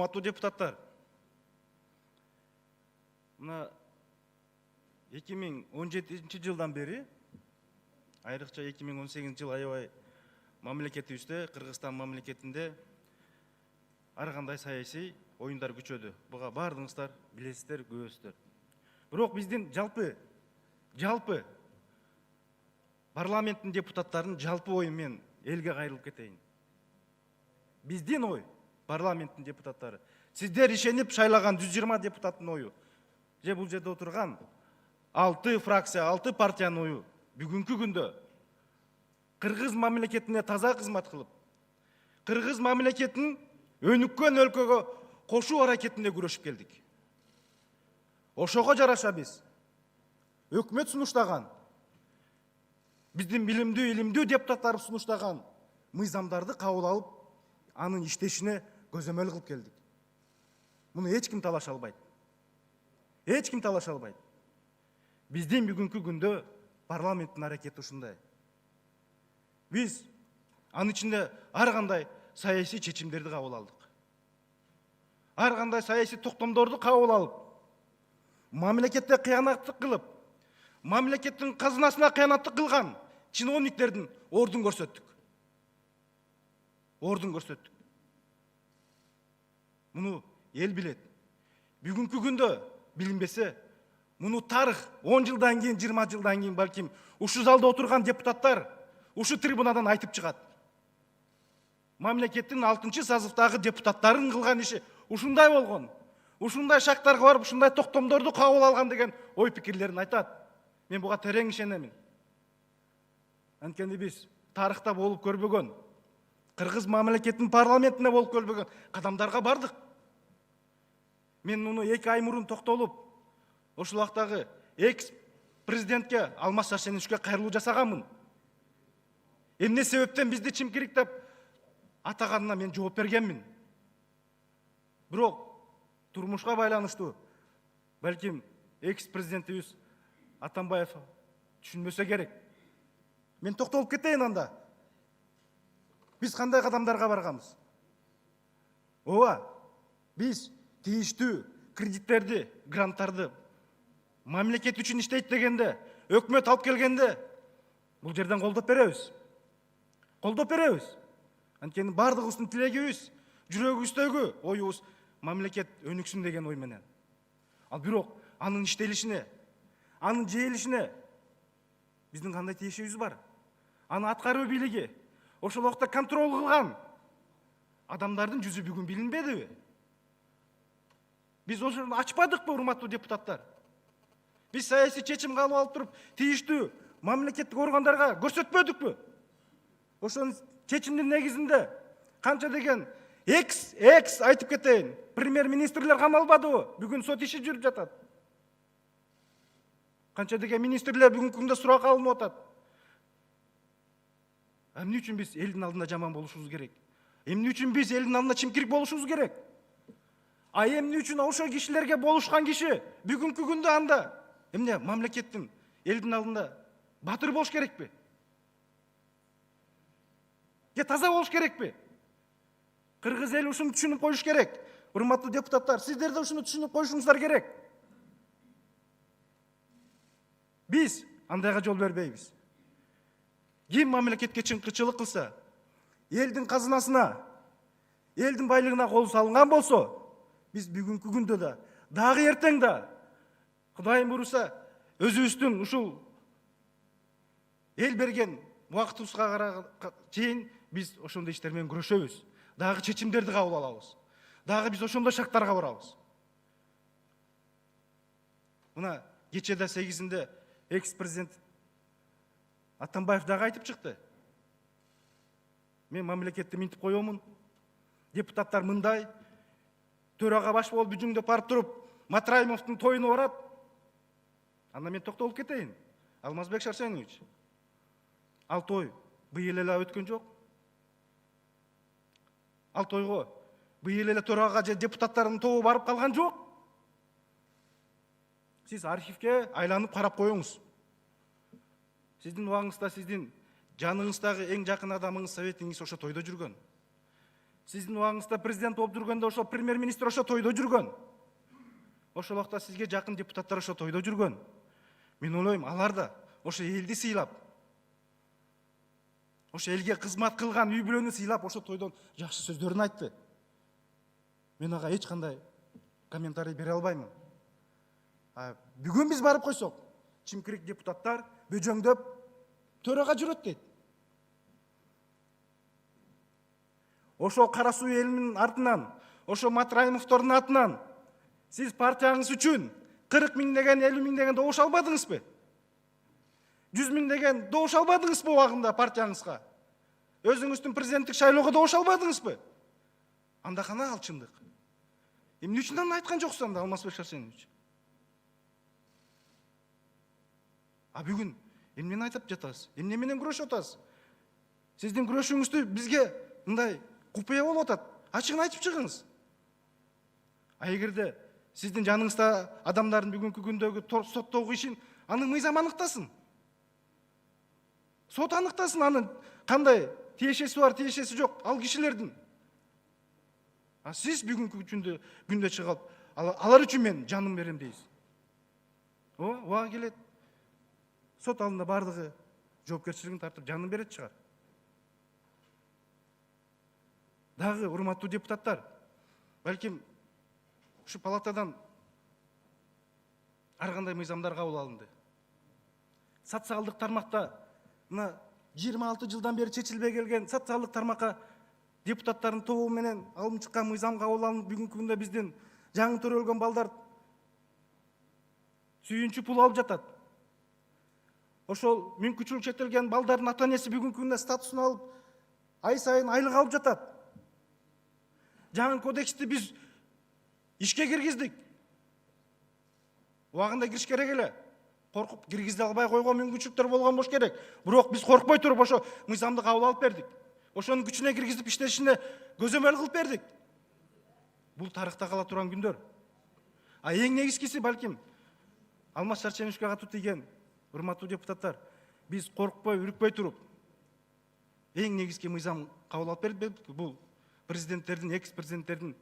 урматтуу депутаттар, мына 2017 жылдан бери, айрыкча 2018 жыл аябай мамлекетибизде, Кыргызстан мамлекетинде ар кандай саясий оюндар күчөдү. Буга бардыгыңыздар билесиздер, көрөсүздөр. Бирок биздин жалпы парламенттин депутаттарынын жалпы ою мен элге кайрылып кетейин. Биздин ой, парламенттин депутаттары, сиздер ишенип шайлаган 120 депутаттын ою, же бул жерде отурган 6 фракция, 6 партиянын ою бүгүнкү күндө Кыргыз мамлекетине таза кызмат кылып, Кыргыз мамлекетинин өнүккөн өлкөгө кошуу аракетинде күрөшүп келдик. Ошого жараша биз өкмөт сунуштаган, биздин илимдүү депутаттар сунуштаган мыйзамдарды кабыл алып, анын иштешине көзөмөл кылып келдик. Муну эч ким талаша албайт. Биздин бүгүнкү күндө парламенттин аракети ушундай. Биз анын ичинде ар кандай саясий чечимдерди кабыл алдык. Ар кандай саясий токтомдорду кабыл алып, мамлекетте кыянаттык кылып, мамлекеттин казынасына кыянаттык кылган чиновниктердин ордун көрсөттүк. Муну эл билет. Бүгүнкү күндө билинбесе, муну тарых 10 жылдан кийин, 20 жылдан кийин балким ушу залда отурган депутаттар ушу трибунадан айтып чыгат. Мамлекеттин 6 сазывдагы депутаттарын кылган иши ушундай болгон. Ушундай шактарга барып, ушундай токтомдорду кабыл алган деген ой пикирлерин айтат. Мен буга терең ишенемин. Анткени биз тарыхта болуп көрбөгөн, Кыргыз мамлекетинин парламентине болуп көрбөгөн кадамдарга бардык. Мен муну 2 ай мурун токтолуп, ошол убактагы экс-президентке Алмаз Шаршеновичке кайрылуу жасаганмын. Эмне себептен бизди чимкирик деп атаганына мен жооп бергенмин. Бирок турмушка байланыштуу, балким экс-президентибиз Атамбаев түшүнбөсө керек. Мен токтолуп кетейин анда. Биз кандай кадамдарга барганбыз? Ооба, биз тийиштүү кредиттерди, гранттарды мамлекет үчүн иштейт дегенде, өкмөт алып келгенде, бул жерден колдоп беребиз. Анткени бардыгыбыздын тилегибиз, жүрөгүбүздөгү оюбуз мамлекет өнүксүн деген ой менен. Ал бирок анын иштелишине, анын жээлишине биздин кандай тиешебиз бар? Аны аткаруу бийлиги, ошол убакта контроль кылган адамдардын жүзү бүгүн билинбедиби? Биз ошону ачпадыкпы, урматтуу депутаттар? Биз саясий чечим кабыл алып туруп, тийиштүү мамлекеттик органдарга көрсөтпөдүкпү? Ошонун чечимдин негизинде канча деген экс айтып кетейин, премьер-министрлер камалбадыбы? Бүгүн сот иши жүрүп жатат. Канча деген министрлер бүгүнкү күндө суракка алынып атат. Эмне үчүн биз элдин алдында жаман болушубуз керек? Эмне үчүн биз элдин алдында чимкирик болушубуз керек? Эмне үчүн ошо кишилерге болушкан киши бүгүнкү күндө анда эмне мамлекеттин элдин алдында батыр болуш керекпи? Таза болуш керекпи? Кыргыз эл ушуну түшүнүп коюш керек. Урматтуу депутаттар, сиздер да ушуну түшүнүп коюшуңуздар керек. Биз андайга жол бербейбиз. Ким мамлекетке чыңкычылык кылса, элдин казынасына, элдин байлыгына кол салынган болсо, биз бүгүнкү күндө да, дагы эртең да, Кудайым буйруса, өзүбүздүн ушул эл берген убактыбызга чейин биз ошондой иштер менен күрөшөбүз. Дагы чечимдерди кабыл алабыз. Дагы биз ошондой шактарга барабыз. Мына кечеде 8-inde экс-президент Атамбаев дагы айтып чыкты. Мен мамлекетти минтип коёмун. Депутаттар мындай, төрага баш болуп бүжүңдөп барып туруп, Матраимовдун тоюна барат. Анда мен токтолуп кетейин. Алмазбек Шаршенович. Ал той быйыл эле өткөн жок. Ал тойго быйыл эле төрага же депутаттардын тобу барып калган жок. Сиз архивке айланып карап коюңуз. Сиздин убагыңызда, сиздин жаныңыздагы эң жакын адамыңыз, советиңиз ошо тойдо жүргөн. Сиздин убагыңызда президент болуп жүргөндө ошо премьер-министр ошо тойдо жүргөн. Ошол убакта сизге жакын депутаттар ошо тойдо жүргөн. Мен ойлойм, алар да ошо элди сыйлап, ошо элге кызмат кылган үй бүлөнү сыйлап, ошо тойдон жакшы сөздөрүн айтты. Мен ага эч кандай комментарий бере албаймын. Бүгүн биз барып койсок, чимкирик депутаттар бөжөңдөп төрага жүрөт дейт. Ошо Кара Суу элинин артынан, ошо Матраимовдордун атынан сиз партияңыз үчүн 40 миң деген, 50 миң деген добуш албадыңызбы? 100 миң деген добуш албадыңызбы убагында партияңызга? Өзүңүздүн президенттик шайлоого добуш албадыңызбы? Анда кана ал чындык? Эмне үчүн аны айткан жоксуз анда Алмазбек Шаршенович? Бүгүн эмнени айтып жатасыз? Эмне менен күрөшүп атасыз? Сиздин күрөшүңүздү бизге мындай купуя болуп атат. Ачыгын айтып чыгыңыз. Эгерде сиздин жаныңызда адамдардын бүгүнкү күндөгү соттогу ишин аны мыйзам аныктасын. Сот аныктасын анын кандай тиешеси бар, тиешеси жок ал кишилердин. Сиз бүгүнкү күндө чыгып, алар үчүн мен жаным берем дейсиз. Ооба келет. Сот алдында бардыгы жоопкерчилигин тартып жанын берет чыгар. Дагы урматтуу депутаттар, балким ушу палатадан ар кандай мыйзамдар кабыл алынды. Социалдык тармакта мына 26 жылдан бери чечилбей келген социалдык тармакка депутаттардын тобу менен алынып чыккан мыйзам кабыл алынып, бүгүнкү күндө биздин жаңы төрөлгөн балдар сүйүнчү пул алып жатат. Ошол мүмкүнчүлүк чектелген балдардын ата-энеси бүгүнкү күндө статусун алып, ай сайын айлык алып жатат. Жаңы кодексти биз ишке киргиздик. Убагында кириш керек эле. Коркуп киргизе албай койгон мүмкүнчүлүктөр болгон болуш керек. Бирок биз коркпой туруп ошо мыйзамды кабыл алып бердик. Ошонун күчүнө киргизип иштешине көзөмөл кылып бердик. Бул тарыхта кала турган күндөр. Эң негизгиси балким Алмаз Шаршеновичке катуу тийген урматтуу депутаттар, биз коркпой, үрүкпөй туруп эң негизги мыйзам кабыл алып бердик. Бул президенттердин, экс-президенттердин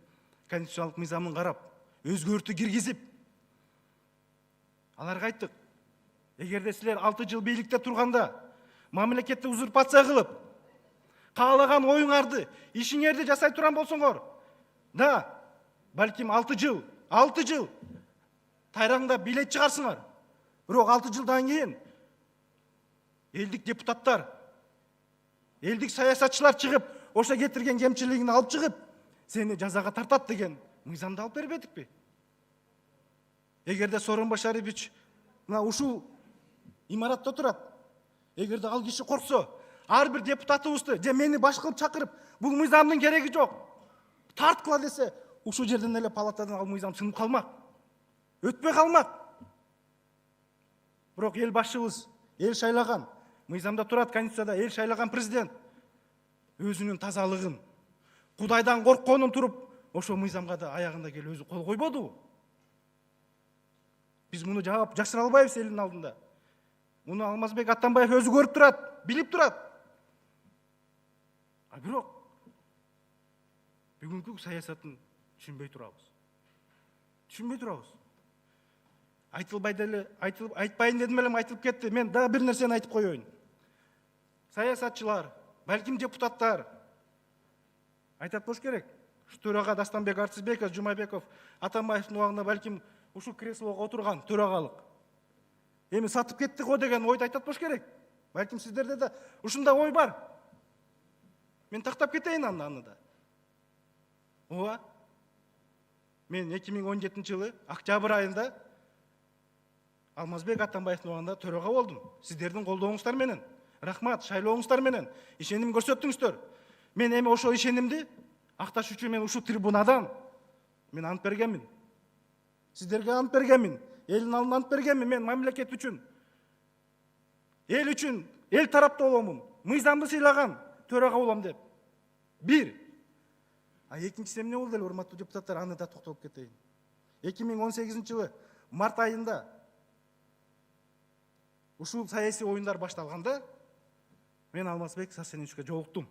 конституциялык мыйзамын карап, өзгөртүү киргизип, аларга айттык. Эгерде силер 6 жыл бийликте турганда мамлекетти узурпация кылып, каалаган оюңарды, ишиңерди жасай турган болсоңор, да, балким 6 жыл тайраңда бийлей чыгарсыңар. Бирок 6 жылдан кийин элдик депутаттар, элдик саясатчылар чыгып, ошо кетирген кемчилигин алып чыгып, сени жазага тартат деген мыйзамды алып бербедикпи? Эгерде Сооронбай Шарипович мына ушул имаратта турат, эгерде ал киши корксо, ар бир депутатыбызды же мени баш кылып чакырып, бул мыйзамдын кереги жок, тарткыла десе, ушул жерден эле палатадан ал мыйзам чыгып калмак, өтпөй калмак. Бирок эл башчыбыз, эл шайлаган, мыйзамда турат, конституцияда эл шайлаган президент өзүнүн тазалыгын, Кудайдан коркконун туруп, ошо мыйзамга да аягында келип өзү кол койбодубу? Биз муну жаап жашыра албайбыз элдин алдында. Муну Алмазбек Атамбаев өзү көрүп турат, билип турат. Бирок бүгүнкү саясатын түшүнбөй турабыз. Айтылбай деле, айтпайын дедим эле, айтылып кетти. Мен дагы бир нерсени айтып коеюн. Саясатчылар, балким депутаттар айтат болуш керек. Ушу төрага Дастанбек Арцизбеков, Жумабеков, Атамбаевдин убагында балким ушу креслого отурган төрагалык. Эми сатып кеттик го деген ойду айтат болуш керек. Балким сиздерде да ушундай ой бар. Мен тактап кетейин аны да. Ооба. Мен 2017 жылы октябрь айында Алмазбек Атамбаевдин убагында төрага болдум. Сиздердин колдооңуздар менен, рахмат, шайлооңуздар менен ишеним көрсөттүңүздөр. Мен эми ошол ишенимди акташ үчүн мен ушул трибунадан мен ант бергенмин. Сиздерге ант бергенмин. Элдин алдында ант бергенмин. Мен мамлекет үчүн, эл тарапта боломун. Мыйзамды сыйлаган төрага болом деп. Бир. Экинчиси эмне болду эле, урматтуу депутаттар, аны да токтолуп кетейин. 2018 жылы март айында ушул саясий оюндар башталганда мен Алмазбек Шаршеновичке жолуктум.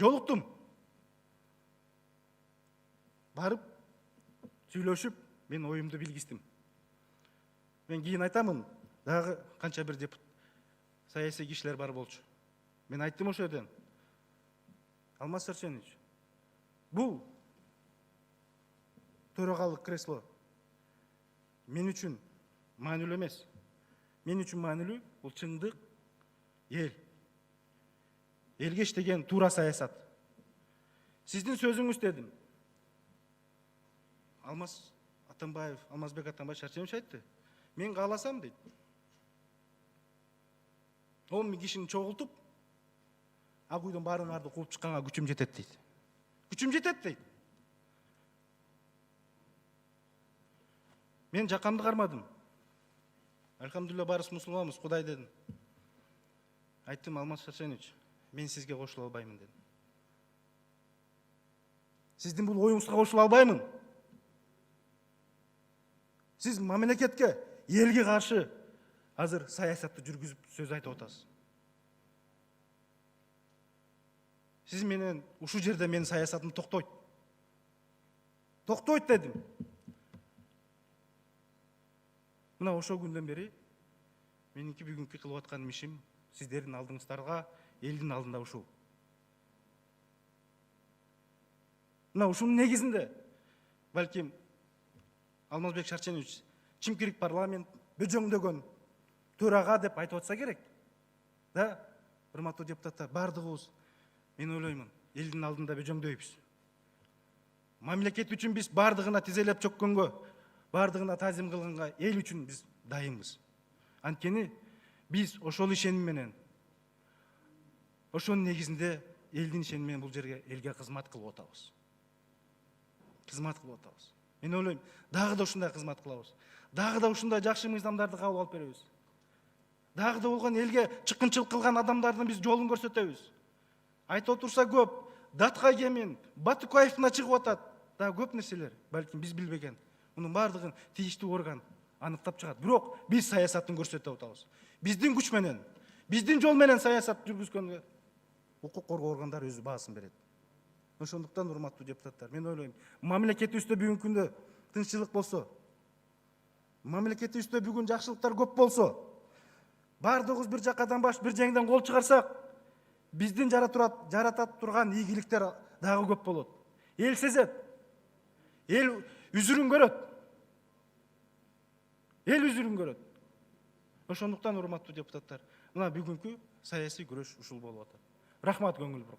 жолуктум. Барып, сүйлөшүп, мен оюмду билгиздим. Мен кийин айтамын, дагы канча бир саясий кишилер бар болчу. Мен айттым ошол жерден. Алмаз Сәрсенович, бул төрагалык кресло мен үчүн маанилүү эмес. Мен үчүн маанилүү бул чындык, эл. Элге иштеген туура саясат. Сиздин сөзүңүз дедим. Алмазбек Атамбаев Сәрсенович айтты. Мен кааласам дейт. 10 000 кишини чогултуп, ак үйдөн баарыңарды кууп чыкканга күчүм жетет дейт. Күчүм жетет дейт. Мен жакамды кармадым. Алхамдулилла, барыбыз мусулманбыз, Кудай дедим. Айттым, Алмаз Сәрсенович, мен сизге кошула албаймын дедим. Сиздин бул оюңузга кошула албаймын. Сиз мамлекетке, элге каршы азыр саясатты жүргүзүп сөз айтып атасыз. Сиз менен ушул жерде менин саясатым токтойт. Токтойт дедим. Мына ошол күндөн бери меники бүгүнкү кылып аткан ишим сиздердин алдыңыздарга, элдин алдында ушул. Мына ушунун негизинде балким Алмазбек Сәрсенович чимкирик парламент бөжөңдөгөн төрага деп айтып атса керек. Да, урматтуу депутаттар, бардыгыбыз мен ойлоймун, элдин алдында бөжөңдөйбүз. Мамлекет үчүн биз бардыгына тизелеп чөккөнгө, бардыгына тазим кылганга эл үчүн биз дайынбыз. Анткени биз ошол ишеним менен, ошонун негизинде элдин ишеними менен бул жерге элге кызмат кылып атабыз. Кызмат кылып атабыз. Мен ойлойм, дагы да ушундай кызмат кылабыз. Дагы да ушундай жакшы мыйзамдарды кабыл алып беребиз. Дагы да болгон элге чыккынчылык кылган адамдардын биз жолун көрсөтөбүз. Айтып отурса көп, Датка Кемин, Батукаевна чыгып атат. Дагы көп нерселер, балким биз билбеген. Мунун бардыгын тийиштүү орган аныктап чыгат. Бирок биз саясатын көрсөтүп атабыз. Биздин күч менен, биздин жол менен саясат жүргүзгөнгө укук коргоо органдары өзү баасын берет. Ошондуктан, урматтуу депутаттар, мен ойлойм, мамлекетибизде бүгүнкү күндө тынччылык болсо, мамлекетибизде бүгүн жакшылыктар көп болсо, бардыгыбыз бир жакадан баш, бир жеңден кол чыгарсак, биздин жарата турган ийгиликтер дагы көп болот. Эл сезет. Эл үзүрүн көрөт. Эл үзүрүн көрөт. Ошондуктан, урматтуу депутаттар, мына бүгүнкү саясий күрөш ушул болуп атат. Рахмат, көңүл бурган.